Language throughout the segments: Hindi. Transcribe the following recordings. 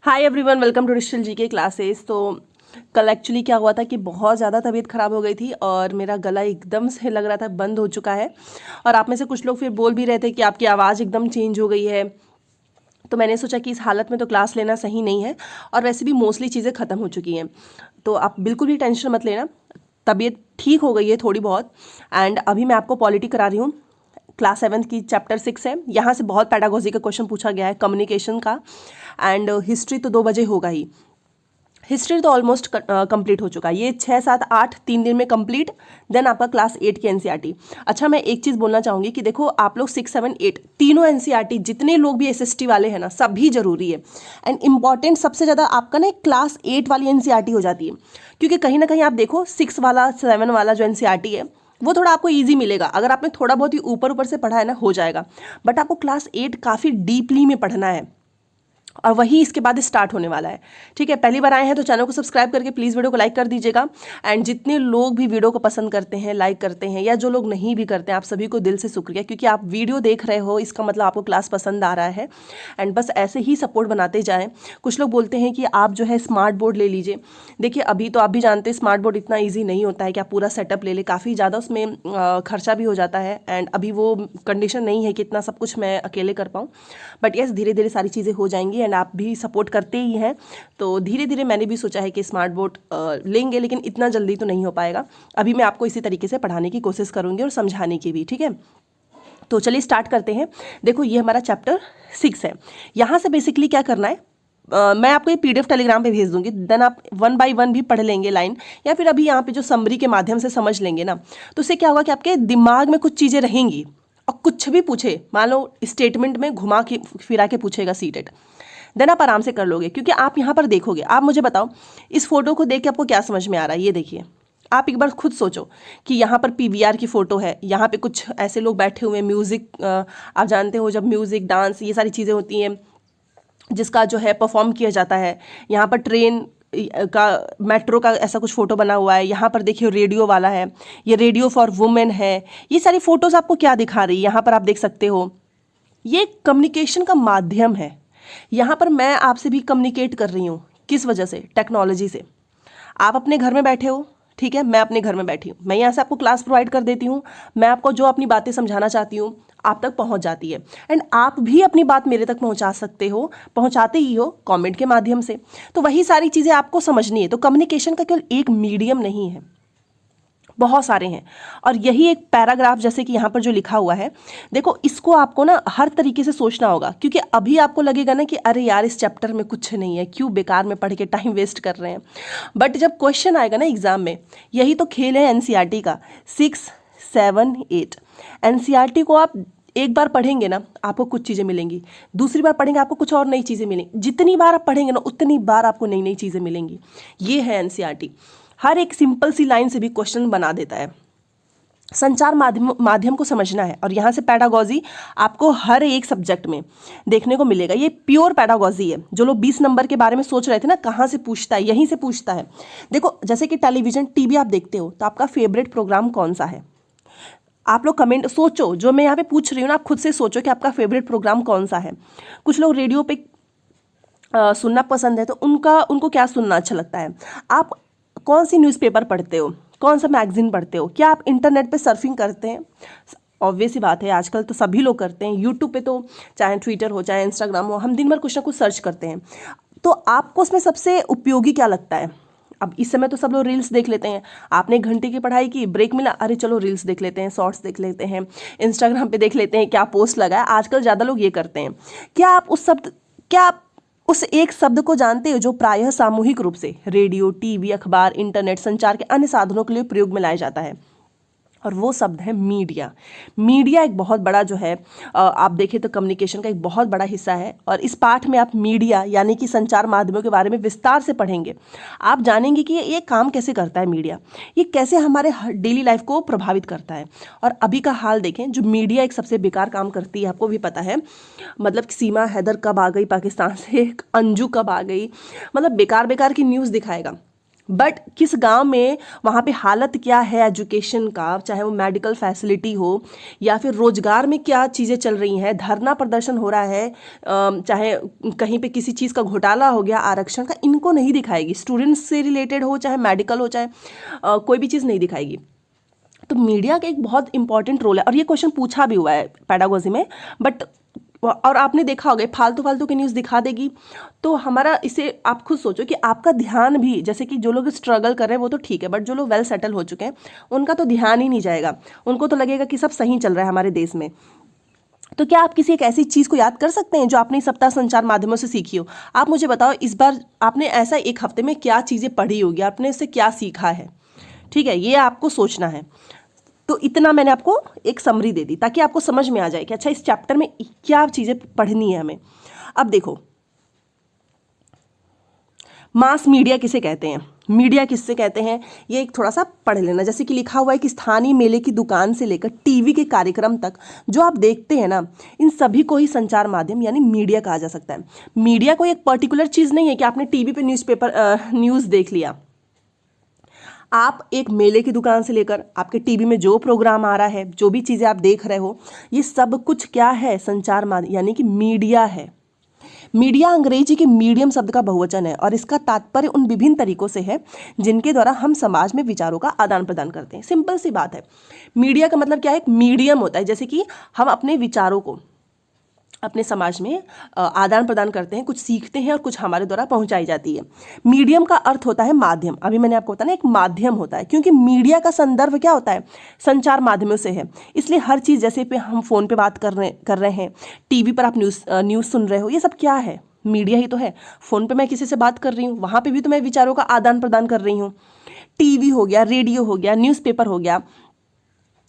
Hi everyone, welcome to digital GK classes. तो कल एक्चुअली क्या हुआ था कि बहुत ज़्यादा तबीयत ख़राब हो गई थी और मेरा गला एकदम से लग रहा था बंद हो चुका है। और आप में से कुछ लोग फिर बोल भी रहे थे कि आपकी आवाज़ एकदम चेंज हो गई है। तो मैंने सोचा कि इस हालत में तो क्लास लेना सही नहीं है, और वैसे भी मोस्टली चीज़ें ख़त्म हो चुकी हैं। तो आप बिल्कुल भी टेंशन मत लेना, तबीयत ठीक हो गई है थोड़ी बहुत। एंड अभी मैं आपको पॉलिटी करा रही हूँ। क्लास 7 की चैप्टर 6 है। यहाँ से बहुत पैडागोजी का क्वेश्चन पूछा गया है, कम्युनिकेशन का। एंड हिस्ट्री तो 2 बजे होगा ही। हिस्ट्री तो ऑलमोस्ट कंप्लीट हो चुका है, ये 6, 7, 8 3 दिन में कंप्लीट। देन आपका क्लास 8 की एनसीईआरटी। अच्छा, मैं एक चीज़ बोलना चाहूँगी कि देखो, आप लोग 6, 7, 8 तीनों एनसीईआरटी, जितने लोग भी एसएसटी वाले हैं ना, सभी जरूरी है। एंड इंपॉर्टेंट सबसे ज़्यादा आपका ना क्लास 8 वाली एनसीईआरटी हो जाती है, क्योंकि कहीं ना कहीं आप देखो 6 वाला 7 वाला जो एनसीईआरटी है वो थोड़ा आपको इजी मिलेगा। अगर आपने थोड़ा बहुत ही ऊपर ऊपर से पढ़ा है ना, हो जाएगा। बट आपको क्लास 8 काफ़ी डीपली में पढ़ना है, और वही इसके बाद स्टार्ट होने वाला है। ठीक है, पहली बार आए हैं तो चैनल को सब्सक्राइब करके प्लीज़ वीडियो को लाइक कर दीजिएगा। एंड जितने लोग भी वीडियो को पसंद करते हैं, लाइक करते हैं, या जो लोग नहीं भी करते हैं, आप सभी को दिल से शुक्रिया, क्योंकि आप वीडियो देख रहे हो, इसका मतलब आपको क्लास पसंद आ रहा है। एंड बस ऐसे ही सपोर्ट बनाते जाएँ। कुछ लोग बोलते हैं कि आप जो है स्मार्ट बोर्ड ले लीजिए। देखिए, अभी तो आप भी जानते हैं स्मार्ट बोर्ड इतना ईजी नहीं होता है कि आप पूरा सेटअप ले लें, काफ़ी ज़्यादा उसमें खर्चा भी हो जाता है। एंड अभी वो कंडीशन नहीं है कि इतना सब कुछ मैं अकेले कर पाऊँ। बट यस, धीरे धीरे सारी चीज़ें हो जाएंगी, एंड आप भी सपोर्ट करते ही हैं। तो धीरे धीरे मैंने भी सोचा है कि स्मार्ट बोर्ड लेंगे, लेकिन इतना जल्दी तो नहीं हो पाएगा। अभी मैं आपको इसी तरीके से पढ़ाने की कोशिश करूँगी और समझाने की भी। ठीक है, तो चलिए स्टार्ट करते हैं। देखो, ये हमारा चैप्टर 6 है। यहाँ से बेसिकली क्या करना है, मैं आपको ये पीडीएफ टेलीग्राम पे भेज दूंगी। देन आप 1 बाय 1 भी पढ़ लेंगे लाइन, या फिर अभी यहाँ पे जो समरी के माध्यम से समझ लेंगे ना, तो उससे क्या होगा कि आपके दिमाग में कुछ चीज़ें रहेंगी। और कुछ भी पूछे, मान लो स्टेटमेंट में घुमा के फिरा के पूछेगा सीटेट, देन आप आराम से कर लोगे, क्योंकि आप यहाँ पर देखोगे। आप मुझे बताओ, इस फोटो को देख के आपको क्या समझ में आ रहा है? ये देखिए, आप एक बार खुद सोचो कि यहाँ पर पीवीआर की फ़ोटो है, यहाँ पे कुछ ऐसे लोग बैठे हुए हैं, म्यूज़िक, आप जानते हो जब म्यूज़िक, डांस, ये सारी चीज़ें होती हैं जिसका जो है परफॉर्म किया जाता है। यहाँ पर ट्रेन का, मेट्रो का ऐसा कुछ फ़ोटो बना हुआ है। यहाँ पर देखिए रेडियो वाला है, ये रेडियो फॉर वुमेन है। ये सारी फ़ोटोज़ आपको क्या दिखा रही है? यहाँ पर आप देख सकते हो, ये कम्युनिकेशन का माध्यम है। यहाँ पर मैं आपसे भी कम्युनिकेट कर रही हूँ, किस वजह से? टेक्नोलॉजी से। आप अपने घर में बैठे हो, ठीक है, मैं अपने घर में बैठी हूँ, मैं यहाँ से आपको क्लास प्रोवाइड कर देती हूँ। मैं आपको जो अपनी बातें समझाना चाहती हूँ आप तक पहुँच जाती है। एंड आप भी अपनी बात मेरे तक पहुँचा सकते हो, पहुँचाते ही हो कमेंट के माध्यम से। तो वही सारी चीज़ें आपको समझनी है। तो कम्युनिकेशन का केवल एक मीडियम नहीं है, बहुत सारे हैं। और यही एक पैराग्राफ, जैसे कि यहाँ पर जो लिखा हुआ है, देखो, इसको आपको ना हर तरीके से सोचना होगा, क्योंकि अभी आपको लगेगा ना कि अरे यार, इस चैप्टर में कुछ नहीं है, क्यों बेकार में पढ़ के टाइम वेस्ट कर रहे हैं। बट जब क्वेश्चन आएगा ना एग्जाम में, यही तो खेल है एनसीईआरटी का। 6, 7, 8 एनसीईआरटी को आप एक बार पढ़ेंगे ना, आपको कुछ चीज़ें मिलेंगी। दूसरी बार पढ़ेंगे, आपको कुछ और नई चीज़ें मिलेंगी। जितनी बार आप पढ़ेंगे ना, उतनी बार आपको नई नई चीज़ें मिलेंगी। ये है एनसीईआरटी। हर एक सिंपल सी लाइन से भी क्वेश्चन बना देता है। संचार माध्यम को समझना है, और यहाँ से पैडागॉजी आपको हर एक सब्जेक्ट में देखने को मिलेगा। ये प्योर पैडागॉजी है। जो लोग 20 नंबर के बारे में सोच रहे थे ना, कहाँ से पूछता है, यहीं से पूछता है। देखो, जैसे कि टेलीविजन, टीवी आप देखते हो, तो आपका फेवरेट प्रोग्राम कौन सा है? आप लोग कमेंट सोचो, जो मैं यहाँ पे पूछ रही हूँ ना, आप खुद से सोचो कि आपका फेवरेट प्रोग्राम कौन सा है। कुछ लोग रेडियो पे सुनना पसंद है, तो उनको क्या सुनना अच्छा लगता है? आप कौन सी न्यूज़पेपर पढ़ते हो, कौन सा मैगजीन पढ़ते हो? क्या आप इंटरनेट पे सर्फिंग करते हैं? ऑब्वियस सी बात है, आजकल तो सभी लोग करते हैं। यूट्यूब पे तो चाहे ट्विटर हो, चाहे इंस्टाग्राम हो, हम दिन भर कुछ ना कुछ सर्च करते हैं। तो आपको उसमें सबसे उपयोगी क्या लगता है? अब इस समय तो सब लोग रील्स देख लेते हैं। आपने 1 घंटे की पढ़ाई की, ब्रेक मिला, अरे चलो रील्स देख लेते हैं, शॉर्ट्स देख लेते हैं, इंस्टाग्राम पे देख लेते हैं क्या पोस्ट लगा है। आजकल ज़्यादा लोग ये करते हैं। क्या आप उस एक शब्द को जानते हो जो प्रायः सामूहिक रूप से रेडियो, टीवी, अखबार, इंटरनेट, संचार के अन्य साधनों के लिए प्रयोग में लाया जाता है? और वो शब्द है मीडिया। मीडिया एक बहुत बड़ा जो है, आप देखें तो कम्युनिकेशन का एक बहुत बड़ा हिस्सा है। और इस पाठ में आप मीडिया यानी कि संचार माध्यमों के बारे में विस्तार से पढ़ेंगे। आप जानेंगे कि ये काम कैसे करता है मीडिया, ये कैसे हमारे डेली लाइफ को प्रभावित करता है। और अभी का हाल देखें, जो मीडिया एक सबसे बेकार काम करती है, आपको भी पता है। मतलब कि सीमा हैदर कब आ गई पाकिस्तान से, अंजू कब आ गई, मतलब बेकार बेकार की न्यूज़ दिखाएगा। बट किस गांव में वहाँ पे हालत क्या है एजुकेशन का, चाहे वो मेडिकल फैसिलिटी हो या फिर रोजगार में क्या चीज़ें चल रही हैं, धरना प्रदर्शन हो रहा है, चाहे कहीं पे किसी चीज़ का घोटाला हो गया आरक्षण का, इनको नहीं दिखाएगी। स्टूडेंट्स से रिलेटेड हो, चाहे मेडिकल हो, चाहे कोई भी चीज़ नहीं दिखाएगी। तो मीडिया का एक बहुत इंपॉर्टेंट रोल है, और ये क्वेश्चन पूछा भी हुआ है पेडागोजी में। बट और आपने देखा होगा फालतू फालतू की न्यूज़ दिखा देगी, तो हमारा इसे आप खुद सोचो कि आपका ध्यान भी, जैसे कि जो लोग स्ट्रगल कर रहे हैं वो तो ठीक है, बट जो लोग वेल सेटल हो चुके हैं उनका तो ध्यान ही नहीं जाएगा। उनको तो लगेगा कि सब सही चल रहा है हमारे देश में। तो क्या आप किसी एक ऐसी चीज़ को याद कर सकते हैं जो आपने इस सप्ताह संचार माध्यमों से सीखी हो? आप मुझे बताओ, इस बार आपने ऐसा एक हफ्ते में क्या चीज़ें पढ़ी होगी, आपने इससे क्या सीखा है? ठीक है, ये आपको सोचना है। तो इतना मैंने आपको एक समरी दे दी ताकि आपको समझ में आ जाए कि अच्छा इस चैप्टर में क्या चीज़ें पढ़नी है हमें। अब देखो, मास मीडिया किसे कहते हैं, मीडिया किससे कहते हैं, ये एक थोड़ा सा पढ़ लेना। जैसे कि लिखा हुआ है कि स्थानीय मेले की दुकान से लेकर टीवी के कार्यक्रम तक जो आप देखते हैं ना, इन सभी को ही संचार माध्यम यानी मीडिया कहा जा सकता है। मीडिया कोई एक पर्टिकुलर चीज़ नहीं है कि आपने टीवी पे न्यूज़ देख लिया। आप एक मेले की दुकान से लेकर आपके टीवी में जो प्रोग्राम आ रहा है, जो भी चीज़ें आप देख रहे हो, ये सब कुछ क्या है, संचार माध्यम यानी कि मीडिया है। मीडिया अंग्रेजी के मीडियम शब्द का बहुवचन है और इसका तात्पर्य उन विभिन्न तरीकों से है जिनके द्वारा हम समाज में विचारों का आदान प्रदान करते हैं। सिंपल सी बात है, मीडिया का मतलब क्या है, एक मीडियम होता है। जैसे कि हम अपने विचारों को अपने समाज में आदान प्रदान करते हैं, कुछ सीखते हैं और कुछ हमारे द्वारा पहुंचाई जाती है। मीडियम का अर्थ होता है माध्यम। अभी मैंने आपको बताया ना, एक माध्यम होता है, क्योंकि मीडिया का संदर्भ क्या होता है, संचार माध्यमों से है। इसलिए हर चीज़, जैसे पे हम फ़ोन पे बात कर रहे हैं, टीवी पर आप न्यूज़ सुन रहे हो, ये सब क्या है, मीडिया ही तो है। फ़ोन पे मैं किसी से बात कर रही हूँ, वहाँ पे भी तो मैं विचारों का आदान प्रदान कर रही हूँ। टीवी हो गया, रेडियो हो गया, न्यूज़पेपर हो गया,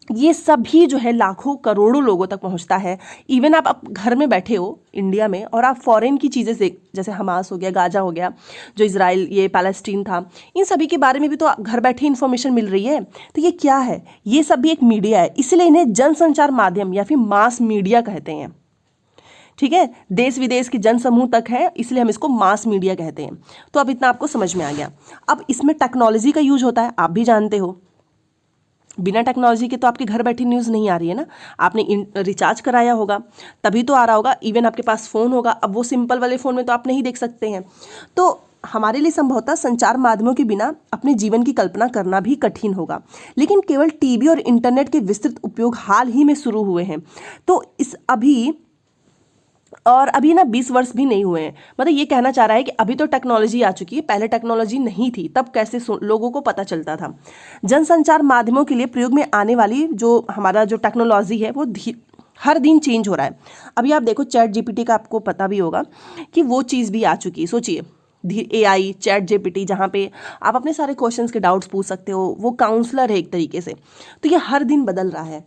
ये सभी जो है लाखों करोड़ों लोगों तक पहुंचता है। इवन आप घर में बैठे हो इंडिया में और आप फॉरेन की चीज़ें से, जैसे हमास हो गया, गाजा हो गया, जो इजराइल ये पैलेस्टीन था, इन सभी के बारे में भी तो घर बैठे इन्फॉर्मेशन मिल रही है। तो ये क्या है, ये सब भी एक मीडिया है। इसलिए इन्हें जनसंचार माध्यम या फिर मास मीडिया कहते हैं। ठीक है, देश विदेश के जन समूह तक है, इसलिए हम इसको मास मीडिया कहते हैं। तो अब इतना आपको समझ में आ गया। अब इसमें टेक्नोलॉजी का यूज होता है, आप भी जानते हो। बिना टेक्नोलॉजी के तो आपके घर बैठी न्यूज़ नहीं आ रही है ना। आपने रिचार्ज कराया होगा तभी तो आ रहा होगा। इवन आपके पास फ़ोन होगा, अब वो सिंपल वाले फ़ोन में तो आप नहीं देख सकते हैं। तो हमारे लिए संभवतः संचार माध्यमों के बिना अपने जीवन की कल्पना करना भी कठिन होगा। लेकिन केवल टीवी और इंटरनेट के विस्तृत उपयोग हाल ही में शुरू हुए हैं। तो अभी ना 20 वर्ष भी नहीं हुए हैं। मतलब ये कहना चाह रहा है कि अभी तो टेक्नोलॉजी आ चुकी है, पहले टेक्नोलॉजी नहीं थी, तब कैसे लोगों को पता चलता था। जनसंचार माध्यमों के लिए प्रयोग में आने वाली जो हमारा जो टेक्नोलॉजी है वो हर दिन चेंज हो रहा है। अभी आप देखो चैट जीपीटी का, आपको पता भी होगा कि वो चीज़ भी आ चुकी है। सोचिए, AI चैट जीपीटी, जहाँ पे आप अपने सारे क्वेश्चंस के डाउट्स पूछ सकते हो, वो काउंसलर है एक तरीके से। तो ये हर दिन बदल रहा है।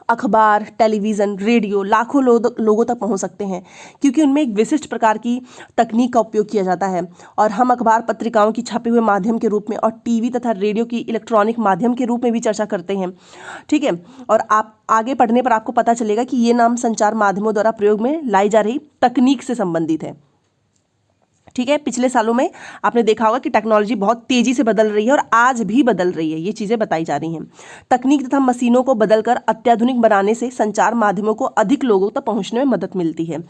अखबार, टेलीविज़न, रेडियो लाखों लोगों तक पहुंच सकते हैं, क्योंकि उनमें एक विशिष्ट प्रकार की तकनीक का उपयोग किया जाता है। और हम अखबार पत्रिकाओं की छपे हुए माध्यम के रूप में और टीवी तथा रेडियो की इलेक्ट्रॉनिक माध्यम के रूप में भी चर्चा करते हैं। ठीक है, और आप आगे पढ़ने पर आपको पता चलेगा कि ये नाम संचार माध्यमों द्वारा प्रयोग में लाई जा रही तकनीक से संबंधित है। ठीक है, पिछले सालों में आपने देखा होगा कि टेक्नोलॉजी बहुत तेजी से बदल रही है और आज भी बदल रही है, ये चीज़ें बताई जा रही हैं। तकनीक तथा मशीनों को बदलकर अत्याधुनिक बनाने से संचार माध्यमों को अधिक लोगों तक पहुंचने में मदद मिलती है।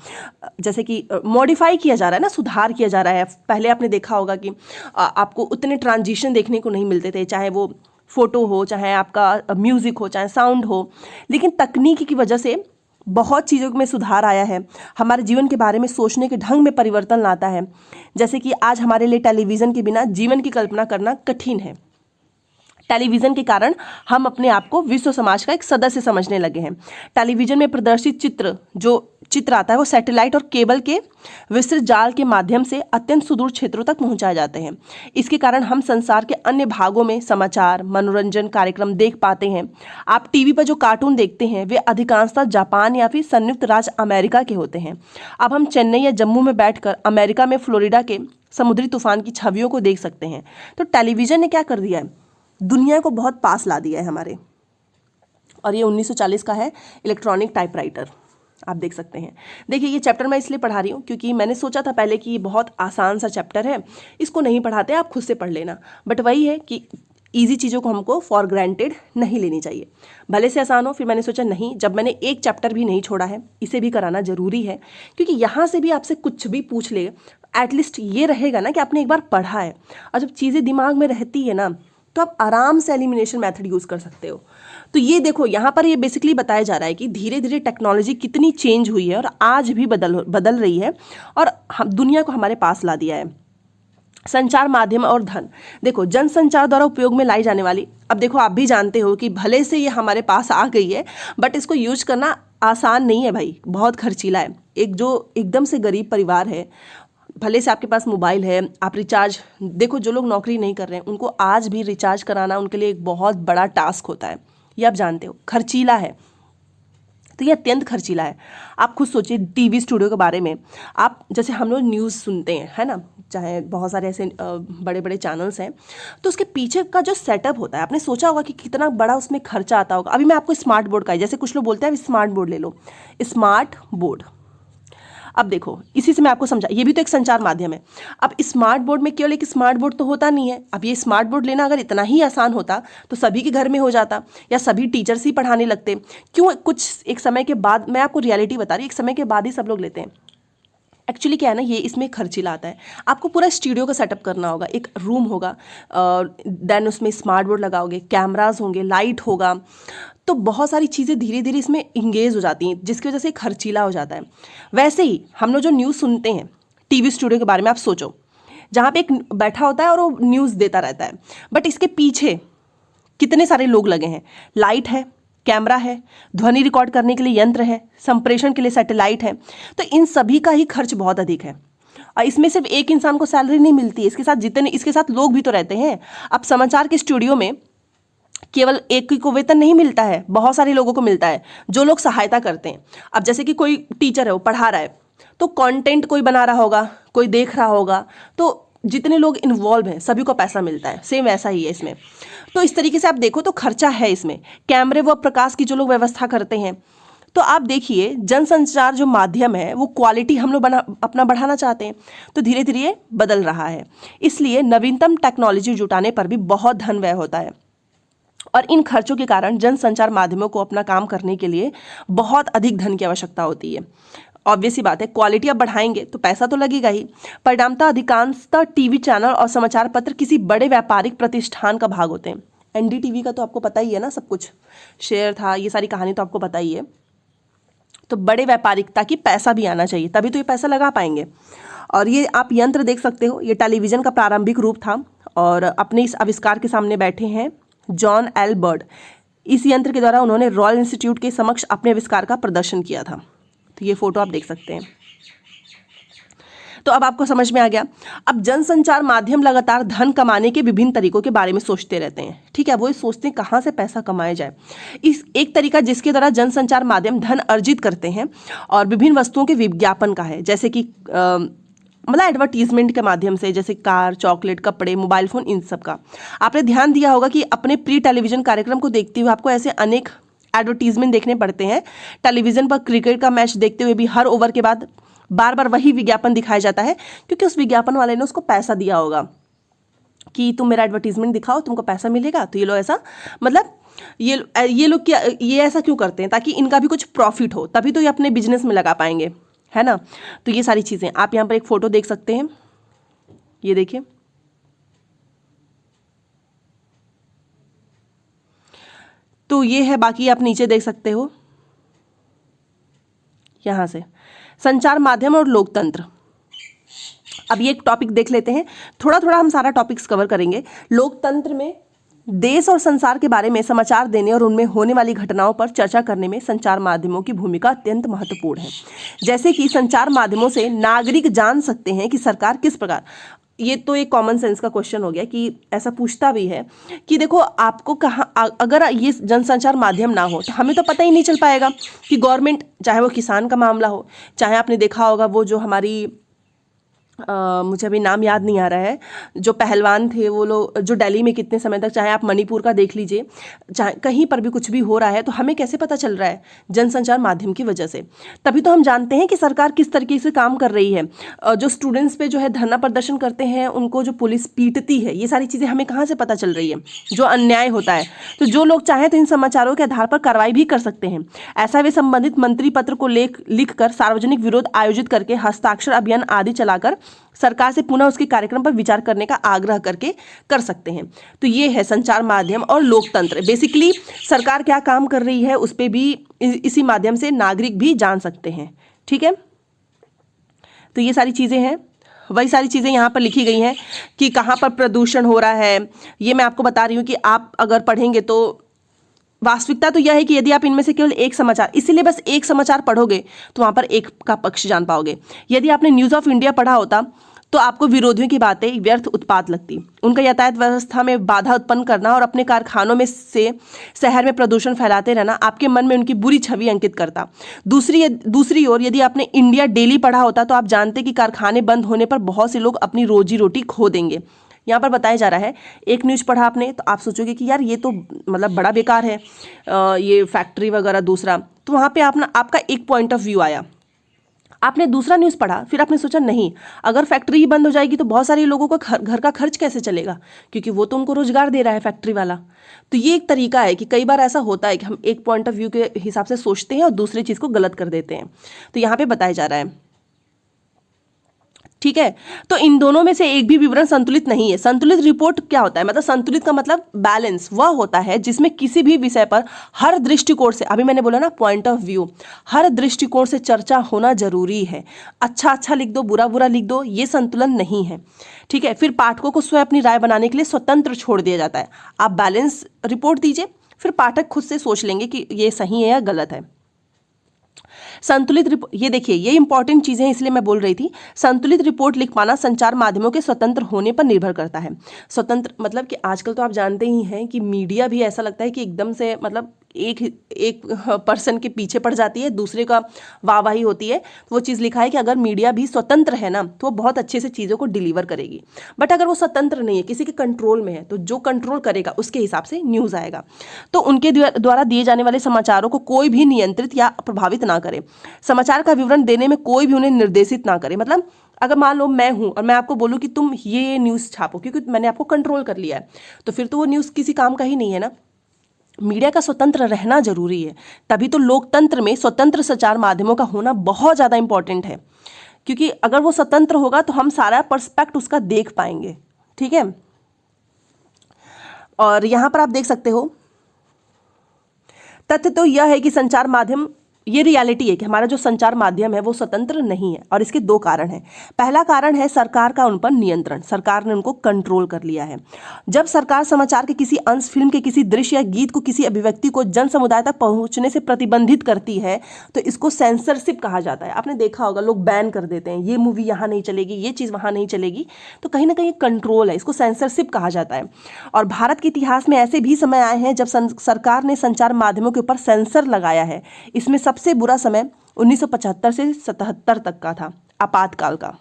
जैसे कि मॉडिफाई किया जा रहा है ना, सुधार किया जा रहा है। पहले आपने देखा होगा कि आपको उतने ट्रांजिशन देखने को नहीं मिलते थे, चाहे वो फोटो हो, चाहे आपका म्यूज़िक हो, चाहे साउंड हो। लेकिन तकनीक की वजह से बहुत चीज़ों में सुधार आया है, हमारे जीवन के बारे में सोचने के ढंग में परिवर्तन लाता है। जैसे कि आज हमारे लिए टेलीविज़न के बिना जीवन की कल्पना करना कठिन है। टेलीविज़न के कारण हम अपने आप को विश्व समाज का एक सदस्य समझने लगे हैं। टेलीविज़न में प्रदर्शित चित्र आता है वो सैटेलाइट और केबल के विस्तृत जाल के माध्यम से अत्यंत सुदूर क्षेत्रों तक पहुंचाए जाते हैं। इसके कारण हम संसार के अन्य भागों में समाचार, मनोरंजन कार्यक्रम देख पाते हैं। आप टीवी पर जो कार्टून देखते हैं वे अधिकांशतः जापान या फिर संयुक्त राज्य अमेरिका के होते हैं। अब हम चेन्नई या जम्मू में बैठकर अमेरिका में फ्लोरिडा के समुद्री तूफान की छवियों को देख सकते हैं। तो टेलीविज़न ने क्या कर दिया है, दुनिया को बहुत पास ला दिया है हमारे। और ये 1940 का है इलेक्ट्रॉनिक टाइपराइटर। आप देख सकते हैं। देखिए ये चैप्टर मैं इसलिए पढ़ा रही हूँ क्योंकि मैंने सोचा था पहले कि ये बहुत आसान सा चैप्टर है, इसको नहीं पढ़ाते, आप खुद से पढ़ लेना। बट वही है कि ईजी चीज़ों को हमको फॉर ग्रांटेड नहीं लेनी चाहिए, भले से आसान हो। फिर मैंने सोचा नहीं, जब मैंने एक चैप्टर भी नहीं छोड़ा है, इसे भी कराना ज़रूरी है, क्योंकि यहाँ से भी आपसे कुछ भी पूछ ले, एटलीस्ट ये रहेगा ना कि आपने एक बार पढ़ा है। और जब चीज़ें दिमाग में रहती है ना, तो आप आराम से एलिमिनेशन मेथड यूज़ कर सकते हो। तो ये देखो यहाँ पर ये बेसिकली बताया जा रहा है कि धीरे धीरे टेक्नोलॉजी कितनी चेंज हुई है और आज भी बदल रही है और हम दुनिया को हमारे पास ला दिया है। संचार माध्यम और धन, देखो जनसंचार द्वारा उपयोग में लाई जाने वाली, अब देखो आप भी जानते हो कि भले से ये हमारे पास आ गई है, बट इसको यूज करना आसान नहीं है भाई, बहुत खर्चीला है। एक जो एकदम से गरीब परिवार है, भले से आपके पास मोबाइल है, आप रिचार्ज, देखो जो लोग नौकरी नहीं कर रहे हैं उनको आज भी रिचार्ज कराना उनके लिए एक बहुत बड़ा टास्क होता है, ये आप जानते हो, खर्चीला है। तो ये अत्यंत खर्चीला है। आप खुद सोचिए टीवी स्टूडियो के बारे में, आप जैसे हम लोग न्यूज़ सुनते हैं, है ना, चाहे बहुत सारे ऐसे बड़े बड़े चैनल्स हैं, तो उसके पीछे का जो सेटअप होता है, आपने सोचा होगा कि कितना बड़ा उसमें खर्चा आता होगा। अभी मैं आपको स्मार्ट बोर्ड का, जैसे कुछ लोग बोलते हैं स्मार्ट बोर्ड ले लो, स्मार्ट बोर्ड, अब देखो इसी से मैं आपको समझा, ये भी तो एक संचार माध्यम है। अब स्मार्ट बोर्ड में केवल एक स्मार्ट बोर्ड तो होता नहीं है। अब ये स्मार्ट बोर्ड लेना अगर इतना ही आसान होता तो सभी के घर में हो जाता, या सभी टीचर्स ही पढ़ाने लगते। क्यों कुछ एक समय के बाद, मैं आपको रियलिटी बता रही हूँ, एक समय के बाद ही सब लोग लेते हैं। एक्चुअली क्या है ना, ये इसमें खर्चीला आता है। आपको पूरा स्टूडियो का सेटअप करना होगा, एक रूम होगा, देन उसमें स्मार्ट बोर्ड लगाओगे, कैमराज होंगे, लाइट होगा, तो बहुत सारी चीज़ें धीरे धीरे इसमें इंगेज हो जाती हैं, जिसकी वजह से खर्चीला हो जाता है। वैसे ही हम लोग जो न्यूज़ सुनते हैं टीवी स्टूडियो के बारे में, आप सोचो, जहाँ पे एक बैठा होता है और वो न्यूज़ देता रहता है, बट इसके पीछे कितने सारे लोग लगे हैं, लाइट है, कैमरा है, ध्वनि रिकॉर्ड करने के लिए यंत्र है, संप्रेषण के लिए सैटेलाइट है, तो इन सभी का ही खर्च बहुत अधिक है। और इसमें सिर्फ एक इंसान को सैलरी नहीं मिलती है, इसके साथ लोग भी तो रहते हैं। अब समाचार के स्टूडियो में केवल एक ही को वेतन नहीं मिलता है, बहुत सारे लोगों को मिलता है जो लोग सहायता करते हैं। अब जैसे कि कोई टीचर है, वो पढ़ा रहा है, तो कंटेंट कोई बना रहा होगा, कोई देख रहा होगा, तो जितने लोग इन्वॉल्व हैं सभी को पैसा मिलता है। सेम वैसा ही है इसमें। तो इस तरीके से आप देखो तो खर्चा है इसमें। कैमरे व प्रकाश की जो लोग व्यवस्था करते हैं, तो आप देखिए जनसंचार जो माध्यम है वो क्वालिटी हम लोग अपना बढ़ाना चाहते हैं, तो धीरे धीरे बदल रहा है। इसलिए नवीनतम टेक्नोलॉजी जुटाने पर भी बहुत धन व्यय होता है, और इन खर्चों के कारण जनसंचार माध्यमों को अपना काम करने के लिए बहुत अधिक धन की आवश्यकता होती है। ऑब्वियस ही बात है, क्वालिटी अब बढ़ाएंगे तो पैसा तो लगेगा ही। परिणामतः अधिकांशतः टीवी चैनल और समाचार पत्र किसी बड़े व्यापारिक प्रतिष्ठान का भाग होते हैं। एनडीटीवी का तो आपको पता ही है ना, सब कुछ शेयर था, ये सारी कहानी तो आपको पता ही है। तो बड़े व्यापारिक, ताकि पैसा भी आना चाहिए, तभी तो ये पैसा लगा पाएंगे। और ये आप यंत्र देख सकते हो, ये टेलीविज़न का प्रारंभिक रूप था, और अपने इस आविष्कार के सामने बैठे हैं जॉन एल बर्ड। इस यंत्र के द्वारा उन्होंने रॉयल इंस्टीट्यूट के समक्ष अपने आविष्कार का प्रदर्शन किया था। तो ये फोटो आप देख सकते हैं। तो अब आपको समझ में आ गया। अब जनसंचार माध्यम लगातार धन कमाने के विभिन्न तरीकों के बारे में सोचते रहते हैं, ठीक है, वो सोचते हैं कहाँ से पैसा कमाया जाए। इस एक तरीका जिसके द्वारा जनसंचार माध्यम धन अर्जित करते हैं और विभिन्न वस्तुओं के विज्ञापन का है, जैसे कि मतलब एडवर्टीजमेंट के माध्यम से, जैसे कार, चॉकलेट, कपड़े, मोबाइल फ़ोन, इन सब का। आपने ध्यान दिया होगा कि अपने प्री टेलीविज़न कार्यक्रम को देखते हुए आपको ऐसे अनेक एडवर्टीजमेंट देखने पड़ते हैं। टेलीविज़न पर क्रिकेट का मैच देखते हुए भी हर ओवर के बाद बार बार वही विज्ञापन दिखाया जाता है, क्योंकि उस विज्ञापन वाले ने उसको पैसा दिया होगा कि तुम मेरा एडवर्टीजमेंट दिखाओ, तुमको पैसा मिलेगा। तो ये लोग ऐसा, मतलब ये लोग क्या, ये ऐसा क्यों करते हैं, ताकि इनका भी कुछ प्रॉफिट हो, तभी तो ये अपने बिजनेस में लगा पाएंगे, है ना। तो ये सारी चीज़ें आप यहाँ पर एक फ़ोटो देख सकते हैं, ये देखिए, तो ये है। बाकी आप नीचे देख सकते हो यहाँ से संचार माध्यम और लोकतंत्र। अब ये एक टॉपिक देख लेते हैं, थोड़ा थोड़ा हम सारा टॉपिक्स कवर करेंगे। लोकतंत्र में देश और संसार के बारे में समाचार देने और उनमें होने वाली घटनाओं पर चर्चा करने में संचार माध्यमों की भूमिका अत्यंत महत्वपूर्ण है। जैसे कि संचार माध्यमों से नागरिक जान सकते हैं कि सरकार किस प्रकार, ये तो एक कॉमन सेंस का क्वेश्चन हो गया कि ऐसा पूछता भी है कि देखो आपको कहाँ, अगर ये जनसंचार माध्यम ना हो तो हमें तो पता ही नहीं चल पाएगा कि गवर्नमेंट, चाहे वो किसान का मामला हो, चाहे आपने देखा होगा वो जो हमारी मुझे अभी नाम याद नहीं आ रहा है, जो पहलवान थे वो लोग, जो दिल्ली में कितने समय तक, चाहे आप मणिपुर का देख लीजिए, चाहे कहीं पर भी कुछ भी हो रहा है तो हमें कैसे पता चल रहा है? जनसंचार माध्यम की वजह से। तभी तो हम जानते हैं कि सरकार किस तरीके से काम कर रही है। जो स्टूडेंट्स पे जो है धरना प्रदर्शन करते हैं उनको जो पुलिस पीटती है, ये सारी चीज़ें हमें कहाँ से पता चल रही है? जो अन्याय होता है। तो जो लोग चाहें तो इन समाचारों के आधार पर कार्रवाई भी कर सकते हैं। ऐसा वे संबंधित मंत्री पत्र को लिख कर सार्वजनिक विरोध आयोजित करके हस्ताक्षर अभियान आदि चलाकर सरकार से पुनः उसके कार्यक्रम पर विचार करने का आग्रह करके कर सकते हैं। तो ये है संचार माध्यम और लोकतंत्र। बेसिकली सरकार क्या काम कर रही है उस पर भी इसी माध्यम से नागरिक भी जान सकते हैं। ठीक है, तो ये सारी चीज़ें हैं, वही सारी चीज़ें यहाँ पर लिखी गई हैं कि कहाँ पर प्रदूषण हो रहा है। ये मैं आपको बता रही हूँ कि आप अगर पढ़ेंगे तो वास्तविकता तो यह है कि यदि आप इनमें से केवल एक समाचार, इसीलिए बस एक समाचार पढ़ोगे तो वहाँ पर एक का पक्ष जान पाओगे। यदि आपने न्यूज़ ऑफ इंडिया पढ़ा होता तो आपको विरोधियों की बातें व्यर्थ उत्पात लगती। उनका यातायात व्यवस्था में बाधा उत्पन्न करना और अपने कारखानों में से शहर में प्रदूषण फैलाते रहना आपके मन में उनकी बुरी छवि अंकित करता। दूसरी ओर यदि आपने इंडिया डेली पढ़ा होता तो आप जानते कि कारखाने बंद होने पर बहुत से लोग अपनी रोजी रोटी खो देंगे। यहाँ पर बताया जा रहा है, एक न्यूज़ पढ़ा आपने तो आप सोचोगे कि यार ये तो मतलब बड़ा बेकार है, ये फैक्ट्री वगैरह दूसरा, तो वहाँ पे आपका एक पॉइंट ऑफ व्यू आया। आपने दूसरा न्यूज़ पढ़ा, फिर आपने सोचा नहीं, अगर फैक्ट्री ही बंद हो जाएगी तो बहुत सारे लोगों का घर का खर्च कैसे चलेगा, क्योंकि वो तो उनको रोजगार दे रहा है फैक्ट्री वाला। तो ये एक तरीका है कि कई बार ऐसा होता है कि हम एक पॉइंट ऑफ व्यू के हिसाब से सोचते हैं और दूसरी चीज़ को गलत कर देते हैं। तो यहाँ पे बताया जा रहा है, ठीक है। तो इन दोनों में से एक भी विवरण संतुलित नहीं है। संतुलित रिपोर्ट क्या होता है? मतलब संतुलित का मतलब बैलेंस, वह होता है जिसमें किसी भी विषय पर हर दृष्टिकोण से, अभी मैंने बोला ना पॉइंट ऑफ व्यू, हर दृष्टिकोण से चर्चा होना जरूरी है। अच्छा अच्छा लिख दो, बुरा बुरा लिख दो, ये संतुलन नहीं है। ठीक है, फिर पाठकों को स्वयं अपनी राय बनाने के लिए स्वतंत्र छोड़ दिया जाता है। आप बैलेंस रिपोर्ट दीजिए, फिर पाठक खुद से सोच लेंगे कि ये सही है या गलत है। संतुलित रिपोर्ट, ये देखिए ये इंपॉर्टेंट चीजें हैं इसलिए मैं बोल रही थी। संतुलित रिपोर्ट लिख पाना संचार माध्यमों के स्वतंत्र होने पर निर्भर करता है। स्वतंत्र मतलब कि आजकल तो आप जानते ही हैं कि मीडिया भी ऐसा लगता है कि एकदम से मतलब एक पर्सन के पीछे पड़ जाती है, दूसरे का वाहवाही होती है। तो वो चीज़ लिखा है कि अगर मीडिया भी स्वतंत्र है ना तो वो बहुत अच्छे से चीज़ों को डिलीवर करेगी। बट अगर वो स्वतंत्र नहीं है, किसी के कंट्रोल में है, तो जो कंट्रोल करेगा उसके हिसाब से न्यूज़ आएगा। तो उनके द्वारा दिए जाने वाले समाचारों को कोई भी नियंत्रित या प्रभावित ना करे। समाचार का विवरण देने में कोई भी उन्हें निर्देशित ना करे। मतलब अगर मान लो मैं हूं और मैं आपको बोलूं कि तुम ये न्यूज़ छापो, क्योंकि मैंने आपको कंट्रोल कर लिया है, तो फिर तो वो न्यूज़ किसी काम का ही नहीं है ना। मीडिया का स्वतंत्र रहना जरूरी है। तभी तो लोकतंत्र में स्वतंत्र संचार माध्यमों का होना बहुत ज़्यादा इंपॉर्टेंट है, क्योंकि अगर वो स्वतंत्र होगा तो हम सारा पर्सपेक्ट उसका देख पाएंगे। ठीक है, और यहां पर आप देख सकते हो, तथ्य तो यह है कि संचार माध्यम, ये रियलिटी है कि हमारा जो संचार माध्यम है वो स्वतंत्र नहीं है, और इसके दो कारण हैं। पहला कारण है सरकार का उन पर नियंत्रण, सरकार ने उनको कंट्रोल कर लिया है। जब सरकार समाचार के किसी अंश, फिल्म के किसी दृश्य या गीत को, किसी अभिव्यक्ति को जन समुदाय तक पहुंचने से प्रतिबंधित करती है तो इसको सेंसरशिप कहा जाता है। आपने देखा होगा लोग बैन कर देते हैं, ये मूवी यहाँ नहीं चलेगी, ये चीज़ वहाँ नहीं चलेगी, तो कहीं ना कहीं कंट्रोल है, इसको सेंसरशिप कहा जाता है। और भारत के इतिहास में ऐसे भी समय आए हैं जब सरकार ने संचार माध्यमों के ऊपर सेंसर लगाया है। इसमें सबसे बुरा समय 1975 से 77 तक का था, आपातकाल का।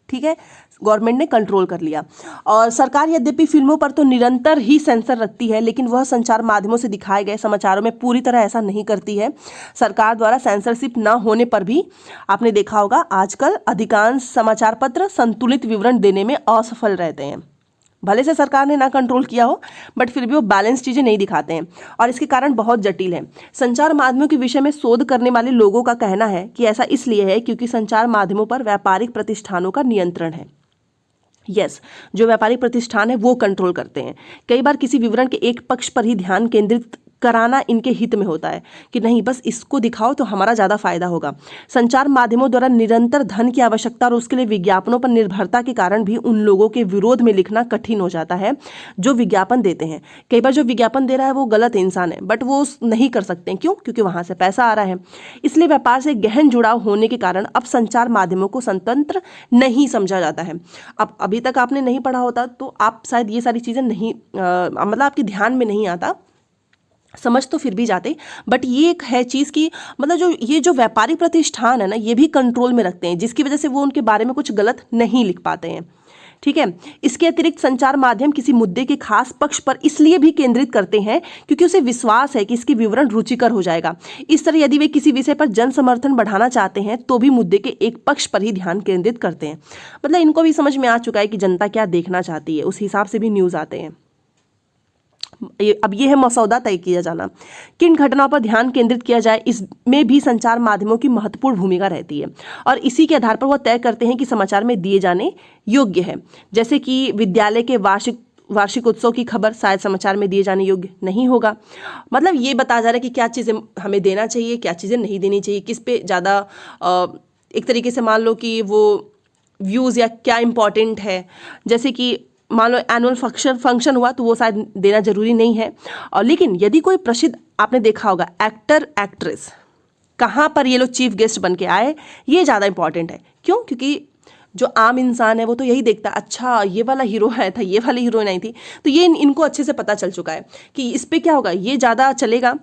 ठीक है, गवर्नमेंट ने कंट्रोल कर लिया। और सरकार यद्यपि फिल्मों पर तो निरंतर ही सेंसर रखती है, लेकिन वह संचार माध्यमों से दिखाए गए समाचारों में पूरी तरह ऐसा नहीं करती है। सरकार द्वारा सेंसरशिप न होने पर भी आपने देखा होगा आजकल अधिकांश समाचार पत्र संतुलित विवरण देने में असफल रहते हैं। भले से सरकार ने ना कंट्रोल किया हो, बट फिर भी वो बैलेंस चीज़ें नहीं दिखाते हैं, और इसके कारण बहुत जटिल है। संचार माध्यमों के विषय में शोध करने वाले लोगों का कहना है कि ऐसा इसलिए है क्योंकि संचार माध्यमों पर व्यापारिक प्रतिष्ठानों का नियंत्रण है। यस, जो व्यापारिक प्रतिष्ठान है वो कंट्रोल करते हैं। कई बार किसी विवरण के एक पक्ष पर ही ध्यान केंद्रित कराना इनके हित में होता है कि नहीं बस इसको दिखाओ तो हमारा ज़्यादा फायदा होगा। संचार माध्यमों द्वारा निरंतर धन की आवश्यकता और उसके लिए विज्ञापनों पर निर्भरता के कारण भी उन लोगों के विरोध में लिखना कठिन हो जाता है जो विज्ञापन देते हैं। कई बार जो विज्ञापन दे रहा है वो गलत इंसान है, बट वो नहीं कर सकते हैं। क्यों? क्योंकि वहाँ से पैसा आ रहा है। इसलिए व्यापार से गहन जुड़ाव होने के कारण अब संचार माध्यमों को स्वतंत्र नहीं समझा जाता है। अब अभी तक आपने नहीं पढ़ा होता तो आप शायद ये सारी चीज़ें नहीं मतलब आपके ध्यान में नहीं आता समझ तो फिर भी जाते, बट ये एक है चीज़ की, मतलब जो ये जो व्यापारिक प्रतिष्ठान है ना, ये भी कंट्रोल में रखते हैं, जिसकी वजह से वो उनके बारे में कुछ गलत नहीं लिख पाते हैं। ठीक है। इसके अतिरिक्त संचार माध्यम किसी मुद्दे के खास पक्ष पर इसलिए भी केंद्रित करते हैं क्योंकि उसे विश्वास है कि इसके विवरण रुचिकर हो जाएगा। इस तरह यदि वे किसी विषय पर जन समर्थन बढ़ाना चाहते हैं तो भी मुद्दे के एक पक्ष पर ही ध्यान केंद्रित करते हैं। मतलब इनको भी समझ में आ चुका है कि जनता क्या देखना चाहती है, उस हिसाब से भी न्यूज़ आते हैं। अब ये है मसौदा तय किया जाना, किन घटनाओं पर ध्यान केंद्रित किया जाए, इसमें भी संचार माध्यमों की महत्वपूर्ण भूमिका रहती है और इसी के आधार पर वह तय करते हैं कि समाचार में दिए जाने योग्य है। जैसे कि विद्यालय के वार्षिक उत्सव की खबर शायद समाचार में दिए जाने योग्य नहीं होगा। मतलब ये बताया जा रहा है कि क्या चीज़ें हमें देना चाहिए, क्या चीज़ें नहीं देनी चाहिए, किस पे ज़्यादा एक तरीके से मान लो कि वो व्यूज़ या क्या इम्पोर्टेंट है। जैसे कि मान लो एनुअल फंक्शन हुआ तो वो शायद देना जरूरी नहीं है। और लेकिन यदि कोई प्रसिद्ध, आपने देखा होगा एक्टर एक्ट्रेस, कहाँ पर ये लोग चीफ गेस्ट बन के आए, ये ज़्यादा इंपॉर्टेंट है। क्यों? क्योंकि जो आम इंसान है वो तो यही देखता, अच्छा ये वाला हीरो आया था, ये वाली हीरोइन आई थी, तो ये इनको अच्छे से पता चल चुका है कि इस पर क्या होगा, ये ज़्यादा चलेगा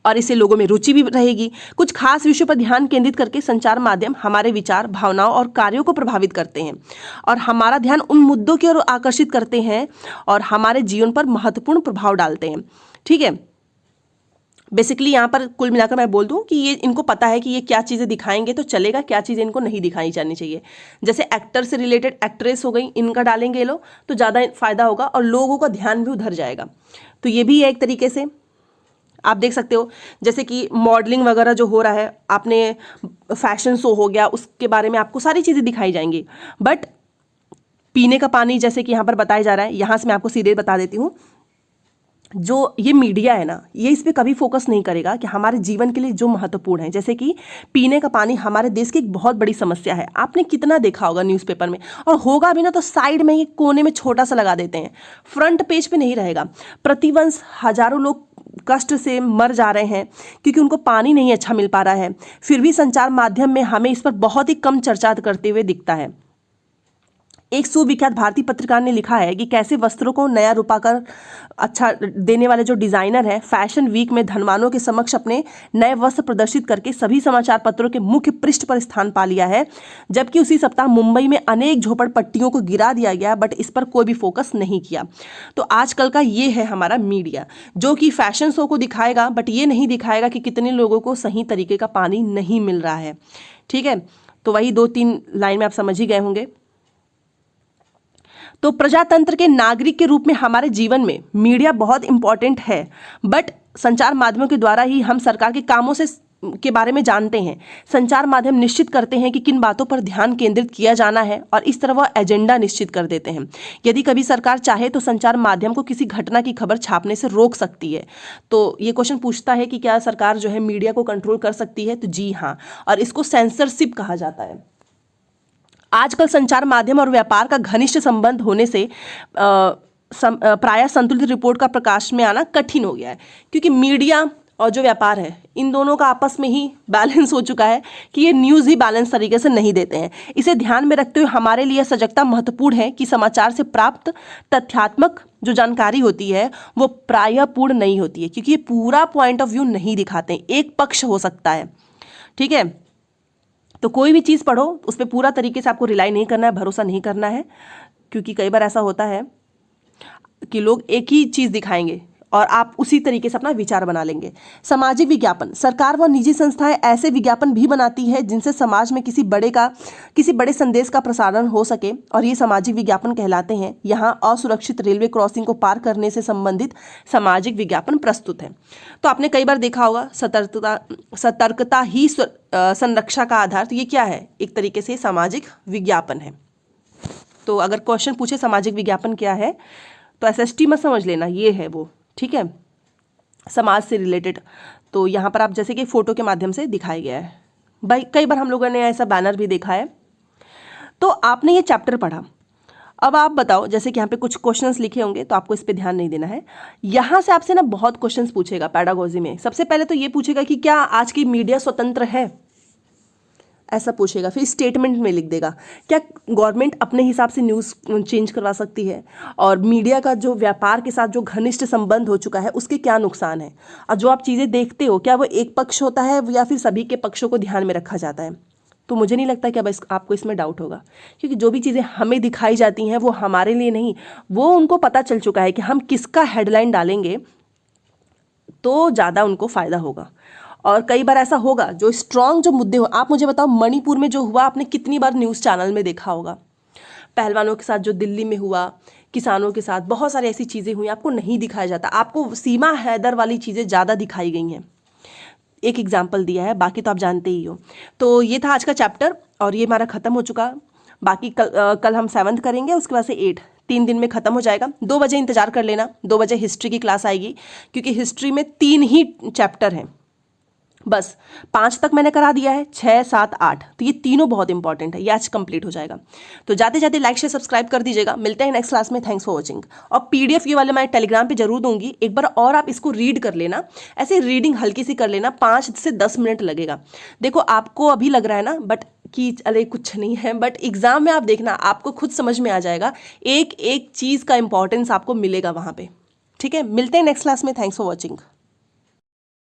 और इससे लोगों में रुचि भी रहेगी। कुछ खास विषयों पर ध्यान केंद्रित करके संचार माध्यम हमारे विचार, भावनाओं और कार्यों को प्रभावित करते हैं और हमारा ध्यान उन मुद्दों की ओर आकर्षित करते हैं और हमारे जीवन पर महत्वपूर्ण प्रभाव डालते हैं। ठीक है। बेसिकली यहाँ पर कुल मिलाकर मैं बोल दूँ कि ये इनको पता है कि ये क्या चीज़ें दिखाएंगे तो चलेगा, क्या चीज़ें इनको नहीं दिखाई जानी चाहिए। जैसे एक्टर से रिलेटेड एक्ट्रेस हो गई, इनका डालेंगे ये लोग तो ज़्यादा फायदा होगा और लोगों का ध्यान भी उधर जाएगा। तो ये भी है एक तरीके से, आप देख सकते हो। जैसे कि मॉडलिंग वगैरह जो हो रहा है, आपने फैशन शो हो गया, उसके बारे में आपको सारी चीज़ें दिखाई जाएंगी। बट पीने का पानी जैसे कि यहाँ पर बताया जा रहा है, यहाँ से मैं आपको सीधे बता देती हूँ, जो ये मीडिया है ना, ये इस पर कभी फोकस नहीं करेगा कि हमारे जीवन के लिए जो महत्वपूर्ण है। जैसे कि पीने का पानी हमारे देश की एक बहुत बड़ी समस्या है, आपने कितना देखा होगा न्यूज़पेपर में, और होगा भी ना तो साइड में, ये कोने में छोटा सा लगा देते हैं, फ्रंट पेज पे नहीं रहेगा। प्रतिवर्ष हजारों लोग कष्ट से मर जा रहे हैं क्योंकि उनको पानी नहीं अच्छा मिल पा रहा है, फिर भी संचार माध्यम में हमें इस पर बहुत ही कम चर्चा करते हुए दिखता है। एक सुविख्यात भारतीय पत्रकार ने लिखा है कि कैसे वस्त्रों को नया रूप आकर अच्छा देने वाले जो डिजाइनर हैं, फैशन वीक में धनवानों के समक्ष अपने नए वस्त्र प्रदर्शित करके सभी समाचार पत्रों के मुख्य पृष्ठ पर स्थान पा लिया है, जबकि उसी सप्ताह मुंबई में अनेक झोपड़पट्टियों को गिरा दिया गया, बट इस पर कोई भी फोकस नहीं किया। तो आजकल का ये है हमारा मीडिया, जो कि फैशन शो को दिखाएगा बट ये नहीं दिखाएगा कि कितने लोगों को सही तरीके का पानी नहीं मिल रहा है। ठीक है। तो वही 2-3 लाइन में आप समझ ही गए होंगे। तो प्रजातंत्र के नागरिक के रूप में हमारे जीवन में मीडिया बहुत इंपॉर्टेंट है, बट संचार माध्यमों के द्वारा ही हम सरकार के कामों से के बारे में जानते हैं। संचार माध्यम निश्चित करते हैं कि किन बातों पर ध्यान केंद्रित किया जाना है और इस तरह वह एजेंडा निश्चित कर देते हैं। यदि कभी सरकार चाहे तो संचार माध्यम को किसी घटना की खबर छापने से रोक सकती है। तो ये क्वेश्चन पूछता है कि क्या सरकार जो है मीडिया को कंट्रोल कर सकती है? तो जी हाँ, और इसको सेंसरशिप कहा जाता है। आजकल संचार माध्यम और व्यापार का घनिष्ठ संबंध होने से प्रायः संतुलित रिपोर्ट का प्रकाश में आना कठिन हो गया है, क्योंकि मीडिया और जो व्यापार है, इन दोनों का आपस में ही बैलेंस हो चुका है कि ये न्यूज़ ही बैलेंस तरीके से नहीं देते हैं। इसे ध्यान में रखते हुए हमारे लिए सजगता महत्वपूर्ण है कि समाचार से प्राप्त तथ्यात्मक जो जानकारी होती है वो प्रायः पूर्ण नहीं होती है, क्योंकि ये पूरा पॉइंट ऑफ व्यू नहीं दिखाते, एक पक्ष हो सकता है। ठीक है। तो कोई भी चीज़ पढ़ो उस पर पूरा तरीके से आपको रिलाई नहीं करना है, भरोसा नहीं करना है, क्योंकि कई बार ऐसा होता है कि लोग एक ही चीज़ दिखाएंगे और आप उसी तरीके से अपना विचार बना लेंगे। सामाजिक विज्ञापन, सरकार व निजी संस्थाएं ऐसे विज्ञापन भी बनाती है जिनसे समाज में किसी बड़े संदेश का प्रसारण हो सके, और ये सामाजिक विज्ञापन कहलाते हैं। यहाँ असुरक्षित रेलवे क्रॉसिंग को पार करने से संबंधित सामाजिक विज्ञापन प्रस्तुत है। तो आपने कई बार देखा होगा, सतर्कता ही संरक्षा का आधार। तो ये क्या है? एक तरीके से सामाजिक विज्ञापन है। तो अगर क्वेश्चन पूछे सामाजिक विज्ञापन क्या है, तो SST मत समझ लेना, ये है वो। ठीक है, समाज से रिलेटेड। तो यहाँ पर आप जैसे कि फोटो के माध्यम से दिखाया गया है भाई, कई बार हम लोगों ने ऐसा बैनर भी देखा है। तो आपने ये चैप्टर पढ़ा, अब आप बताओ, जैसे कि यहाँ पे कुछ क्वेश्चंस लिखे होंगे तो आपको इस पे ध्यान नहीं देना है। यहाँ से आपसे ना बहुत क्वेश्चंस पूछेगा पेडागोजी में। सबसे पहले तो ये पूछेगा कि क्या आज की मीडिया स्वतंत्र है? ऐसा पूछेगा, फिर स्टेटमेंट में लिख देगा। क्या गवर्नमेंट अपने हिसाब से न्यूज़ चेंज करवा सकती है? और मीडिया का जो व्यापार के साथ जो घनिष्ठ संबंध हो चुका है उसके क्या नुकसान है? और जो आप चीज़ें देखते हो क्या वो एक पक्ष होता है या फिर सभी के पक्षों को ध्यान में रखा जाता है? तो मुझे नहीं लगता कि अब आपको इसमें डाउट होगा, क्योंकि जो भी चीज़ें हमें दिखाई जाती हैं वो हमारे लिए नहीं, वो उनको पता चल चुका है कि हम किसका हेडलाइन डालेंगे तो ज़्यादा उनको फ़ायदा होगा। और कई बार ऐसा होगा जो स्ट्रांग जो मुद्दे हो, आप मुझे बताओ मणिपुर में जो हुआ आपने कितनी बार न्यूज़ चैनल में देखा होगा? पहलवानों के साथ जो दिल्ली में हुआ, किसानों के साथ बहुत सारी ऐसी चीज़ें हुई, आपको नहीं दिखाया जाता, आपको सीमा हैदर वाली चीज़ें ज़्यादा दिखाई गई हैं। एक एग्जाम्पल दिया है, बाकी तो आप जानते ही हो। तो ये था आज का चैप्टर और ये हमारा ख़त्म हो चुका। बाकी कल हम 7th करेंगे, उसके बाद से 8, 3 दिन में ख़त्म हो जाएगा। 2 बजे इंतज़ार कर लेना, 2 बजे हिस्ट्री की क्लास आएगी, क्योंकि हिस्ट्री में 3 ही चैप्टर हैं बस। 5 तक मैंने करा दिया है, 6, 7, 8, तो ये तीनों बहुत इंपॉर्टेंट है, ये आज कंप्लीट हो जाएगा। तो जाते जाते लाइक शेयर सब्सक्राइब कर दीजिएगा। मिलते हैं नेक्स्ट क्लास में। Thanks for watching. और PDF ये वाले मैं टेलीग्राम पे जरूर दूंगी, एक बार और आप इसको रीड कर लेना। ऐसे रीडिंग हल्की सी कर लेना, 5 से 10 मिनट लगेगा। देखो आपको अभी लग रहा है ना बट कि अरे कुछ नहीं है, बट एग्जाम में आप देखना आपको खुद समझ में आ जाएगा, एक एक चीज़ का इंपॉर्टेंस आपको मिलेगा वहाँ पे। ठीक है, मिलते हैं नेक्स्ट क्लास में। Thanks for watching.